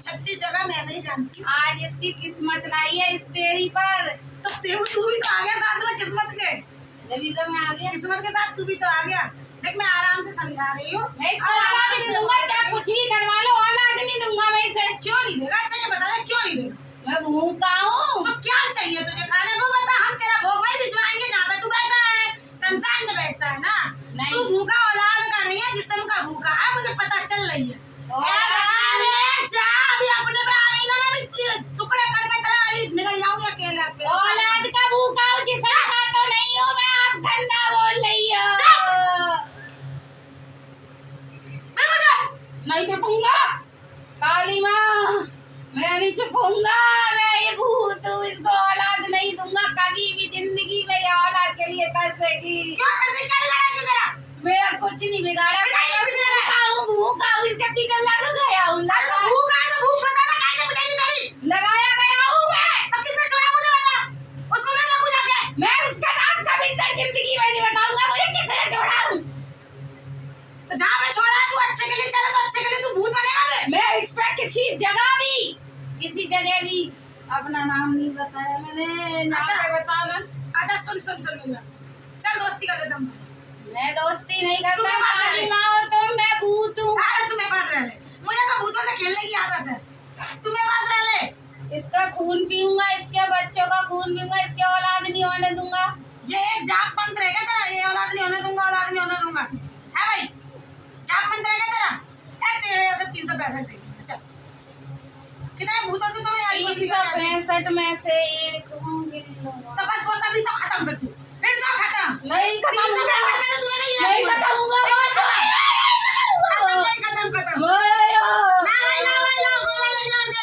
36 जगह मैं नहीं जानती। आज इसकी किस्मत लाई है इस तेरी पर। तो तू भी तो आ गया साथ में किस्मत के। जल्दी तो मैं आ गया किस्मत के साथ तू भी तो आ गया। देख मैं आराम से समझा रही हूँ। मैं इसको औलाद नहीं दूंगा, चाहे कुछ भी करवा लो, औलाद नहीं दूंगा मैं इसे। क्यों नहीं देगा? अच्छा ये बता दे क्यों नहीं देगा? मैं भूखा हूँ। तो क्या चाहिए तुझे खाने को? बता, हम तेरा भोग वहीं भिजवाएंगे जहाँ पे तू बैठा है, शमशान में बैठता है ना। तू भूखा औलाद का नहीं है, जिस्म का भूखा है, मुझे पता चल रही है। अरे जा अभी अपने पे आ गई ना, मैं भी टुकड़े करके तेरा अभी निकल जाऊंगी अकेले अकेले। औलाद का भूखा हूँ, जिस्म का तो नहीं हूँ मैं। आप गंदा बोल रही हो। नहीं छुपूंगा काली माँ, मैं नहीं छुपूंगा। मैं ये भूत हूँ, इसको औलाद नहीं दूंगा कभी भी जिंदगी में। ये औलाद के लिए तरसेगी। क्यों तरसे? क्या बिगाड़ा इसने तेरा? मेरा कुछ नहीं बिगाड़ा। भूखा हूँ, इसके पीछे लग गया हूँ। भूख है तो भूख बता ना, कैसे मिटेगी तेरी? लगाया गया हूँ मैं। तो किसने छोड़ा मुझे बता, उसको मैं देखूं जाके। मैं उसका नाम कभी तक जिंदगी में नहीं बताऊंगा, मुझे किसने छोड़ा हूँ। तो जहाँ पे छोड़ा है तू अच्छे के लिए चला, तो अच्छे के लिए तू भूत बनेगा फिर। मैं इस पे किसी जगह भी अपना नाम नहीं बताया मैंने। अच्छा बताना। अच्छा सुन मेरी बात सुन, चल दोस्ती कर लेते हम दोनों। मैं दोस्ती नहीं करता। तुम्हें पास काली माँ हो तो मैं भूत हूँ। अरे तुम्हें पास रह ले, मुझे तो भूतों से खेलने की आदत है। तुम्हें पास रह ले। इसका खून पीऊंगा, इसके बच्चों का खून पीऊंगा, इसके औलाद नहीं होने दूंगा। ये एक जाप मंत्र है क्या तेरा? ये औलाद नहीं होने दूंगा, औलाद नहीं होने दूंगा है भाई? जाप मंत्र है क्या तेरा? तेरे जैसे 365 दिन चल। कितने भूतों से तुम्हें यार दोस्ती करनी है? 365 में से एक होंगे। तो बस वो तभी तो खत्म फिर तू, फिर तो खत्म। नहीं खत्म होगा। 365 में तो तूने नहीं नहीं खत्म होगा। खत्म ना भाई गोला लग जा उसके।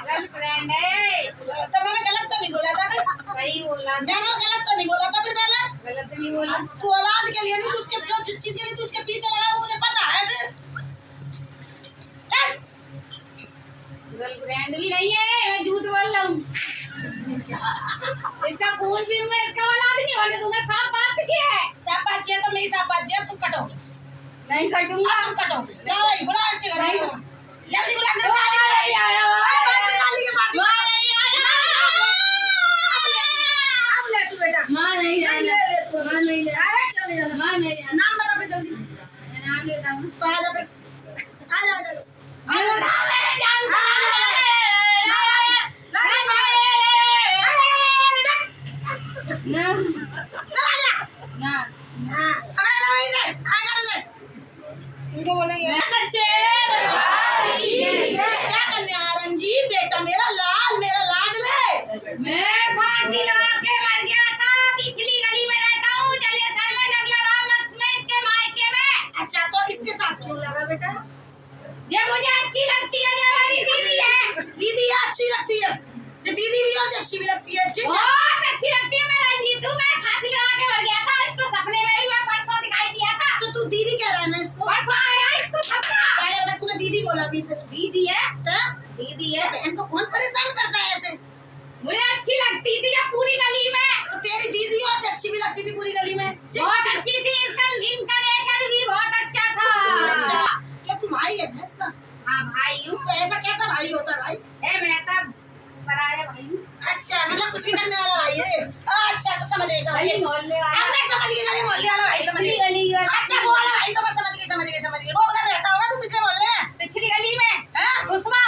गर्लफ्रेंड है। तो मैंने गलत तो नहीं बोला था फिर? सही बोला। मैंने गलत तो नहीं बोला था फिर पहले? गलत नहीं बोला। तू औलाद के लिए नहीं, तू उसके जो जिस चीज के लिए तू उसके पीछे लगा वो मुझे पता है। फिर चल। गर्लफ्रेंड भी नहीं है, मैं झूठ बोल रहा हूँ। इसका खून भी मैं इसका औलाद नहीं होने दूंगा। साफ बात क्या है? साफ बात है तो मेरी साफ बात है, तुम कटोगे बस। नहीं कटूंगा। तुम कटोगे ना भाई, बुला इसके घर में। जल्दी बुला अंदर काली के पास। अब ले तू बेटा। माँ नहीं ले तू। माँ नहीं। अरे चल यार, माँ नहीं। नाम बता फिर जल्दी। नाम लेता हूँ। तो आ जा फिर, आ जा नाम मेरा जानता है। ना ना इनको बोलेंगे सच्चे क्या करने आया रंजीत बेटा, मेरा लाल मेरा लाडले। मैं फांसी लगा के मर गया था। पिछली गली में रहता हूँ, जलियासर में, नगला राम में, इसके मायके में। अच्छा तो इसके साथ क्यों लगा बेटा? ये मुझे अच्छी लगती है, जो मेरी दीदी है। दीदी है अच्छी लगती है, जो दीदी भी और जो अच्छी भी लगती है। बहुत अच्छी लगती है। मैं रंजीत हूँ, मैं फांसी लगा के मर गया था। इसको सपने में भी मैं परसों दिखाई दिया था। तो तू दीदी कह रहा है ना इसको? परसों आया इसको सपना। पहले बता, तूने दीदी बोला अभी से। दीदी है, तो दीदी है। बहन को कौन परेशान करता है ऐसे? मुझे अच्छी लगती थी ये पूरी गली में। तो तेरी दीदी और जो अच्छी भी लगती थी पूरी गली में? बहुत अच्छी थी। इनका नेचर भी बहुत अच्छा था। क्या तू भाई है ना इसका? हाँ भाई हूँ। तो ऐसा कैसा भाई होता है भाई? मैं तब पराया भाई हूँ। अच्छा मतलब कुछ भी करने वाला भाई है। अच्छा तो समझ गई मोहल्ले वाला। अब मैं समझ गई, गली मोहल्ले वाला भाई समझ गई। गली में। अच्छा वो वाला भाई तो मैं समझ गई। वो उधर रहता होगा तू पिछले मोहल्ले में? पिछली गली में। हैं? खुशबा।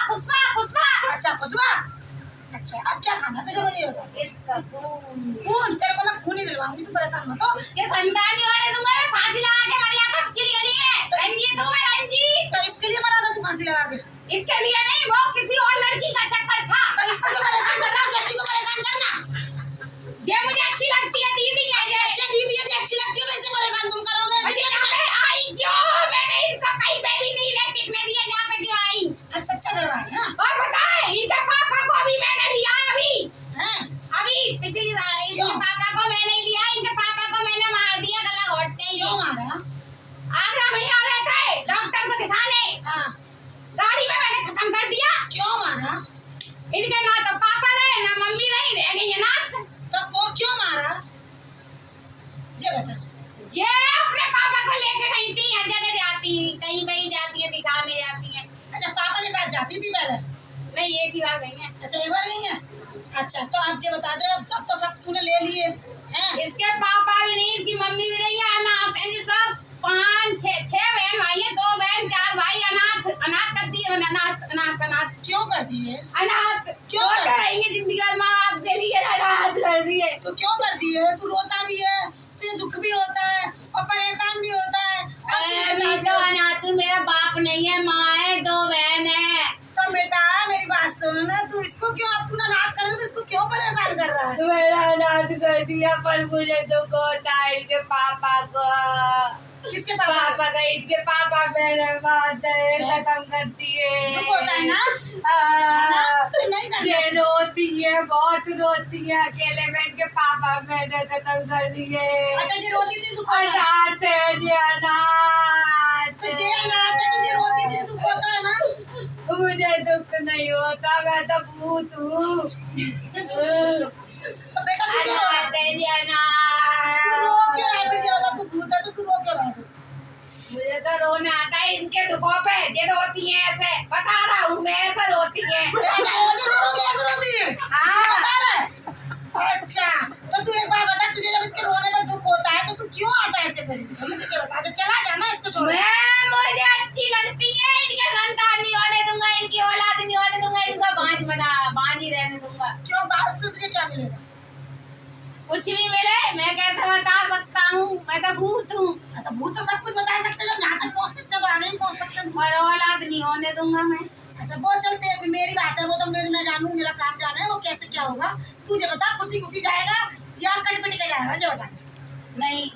अच्छा खुशबा। अच्छा अब क्या खाना तुझे मुझे ये बता। इसका खून। खून? तेरे को मैं खून ही दिलवाऊंगी, तू परेशान मत हो। ये संतान नहीं होने दूंगा। मैं फांसी लगा के मर गया था पिछली गली में। तो रंजीत हूँ मैं, रंजीत। तो इसके लिए मरा था तू फांसी लगा के? इसके लिए नहीं, वो किसी और लड़की का चक्कर था। तो इसको क्यों परेशान कर रहा है? उस लड़की को परेशान करना। ये मुझे अच्छी लगती है, दीदी है ये। अच्छा दीदी है जो अच्छी लगती है तो इसे परेशान तुम करोगे? आई क्यों? मैंने इसको कहीं पे भी नहीं टिकने दिया। यहाँ पे क्यों आई? सच्चा दरबार है ना? और बताए इनके पापा को भी मैंने लिया अभी पिछली साल। इनके पापा को मैंने लिया। इनके पापा को मैंने मार दिया गला घोटते ही। क्यों मारा? आगरा में आ रहे थे डॉक्टर को दिखाने। हाँ। गाड़ी में मैंने खत्म कर दिया। क्यों मारा? इनके ना तो पापा रहे ना मम्मी रही, रह गई है नाथ। तो को क्यों मारा? ये बता। ये अपने पापा को लेके गई थी, हर जगह जाती, कहीं कहीं जाती है, दिखाने जाती है। अच्छा पापा के साथ जाती थी पहले? नहीं एक ही बार गई है। अच्छा एक बार गई है। अच्छा तो आप ये बता दे, अब तो सब तूने ले लिए हैं? इसके पापा भी नहीं, इसकी मम्मी भी नहीं है। अनाथ है जी सब। 5-6 बहन भाई है, 2 बहन 4 भाई। अनाथ कर दिए। अनाथ क्यों कर दिए? अनाथ क्यों कर रहेंगे जिंदगी भर? माँ बाप के लिए अनाथ कर दिए। तो क्यों कर दिए? तू रोता भी है, तुझे दुख भी होता है, क्यों अब तू ना नाद कर दे तो इसको क्यों परेशान कर रहा है? मेरा अनाथ कर दिया, पर मुझे दुख होता है इनके पापा को। किसके पापा? पापा का, इनके पापा मेरे मारते हैं, खत्म करती है। दुख होता है ना? तो नहीं करना ये चाहिए। रोती है, बहुत रोती है, अकेले में इनके पापा मैंने खत्म कर दिए। अच्छा जी रोती थी दुख होता है? अनाथ है जी, अनाथ। तो जे अनाथ है तुझे रोती थी दुख होता है ना? मुझे दुख नहीं होता, मैं तो भूत हूँ। तो बेटा तू क्यों रो रहा है? अनाथ है जी, तू अनाथ। रो क्यों रहा है? मुझे बता, तू भूत है तो तू रो क्यों रहा है? मुझे तो रोना आता है इनके दुखों पे। ये रोती है ऐसे, बता रहा हूँ मैं, ऐसे रोती है। ऐसे रोती है? हाँ। बता रहा है? अच्छा तो तू एक बार बता, तुझे जब इसके रोने में दुख होता है तो तू क्यों आता है इसके शरीर में? मुझे ये बता दे, चला जाना इसको छोड़। मुझे अच्छी लगती है, इनके संतान नहीं होने दूंगा, इनकी औलाद नहीं होने दूंगा, इनका बांझ ही रहने दूंगा। क्यों? बात से तुझे क्या मिलेगा? कुछ भी मिले, मैं कैसे बता सकता हूँ, मैं तो भूत हूँ। तो भूत तो सब कुछ बता सकते हैं, जब यहाँ तक पहुँच सकते हैं तो आगे भी पहुँच सकते हैं। और औलाद नहीं होने दूंगा मैं। अच्छा वो चलते हैं, मेरी बात है, वो तो मैं जानू, मेरा काम जाना है, वो कैसे क्या होगा तुझे बता। खुशी खुशी जाएगा या कटपिट के जाएगा? जो बता। नहीं,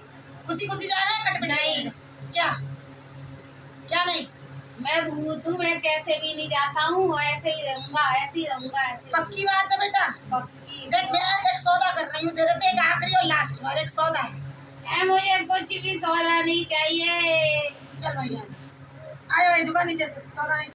खुशी खुशी जाएगा या कटपिट के नहीं। जाएगा? क्या क्या नहीं? मैं भूत हूँ, मैं कैसे भी नहीं जाता हूँ, ऐसे ही रहूंगा, ऐसे ही रहूंगा, ऐसे। पक्की बात है बेटा? पक्की। देख मैं एक सौदा कर रही हूँ तेरे से, एक आखिरी और लास्ट बार एक सौदा है। मुझे कुछ भी सौदा नहीं चाहिए। चल भैया आए भाई, दुकान नीचे से सौदा नहीं